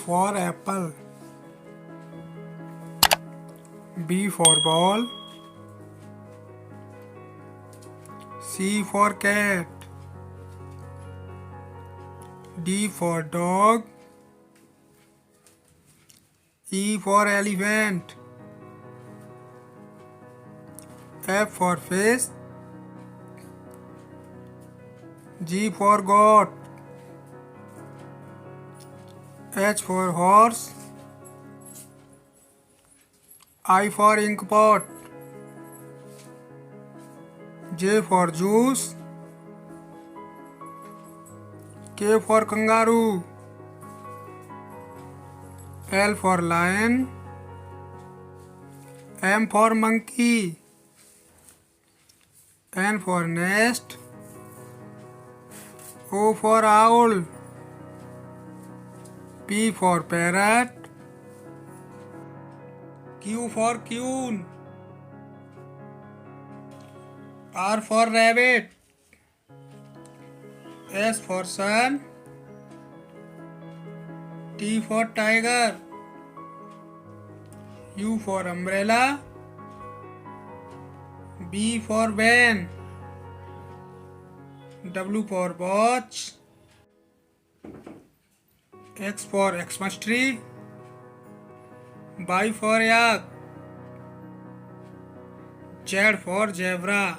for apple. B for ball. C for cat. D for dog. E for elephant. F for fish. G for goat. H for horse. I for ink pot. J for juice. K for kangaroo. L for lion. M for monkey. N for nest. O for owl. P for parrot. Q for queen. R for rabbit. S for sun. T for tiger. U for umbrella. B for van. W for watch. X for Xmas tree. Y for yak. Z for zebra.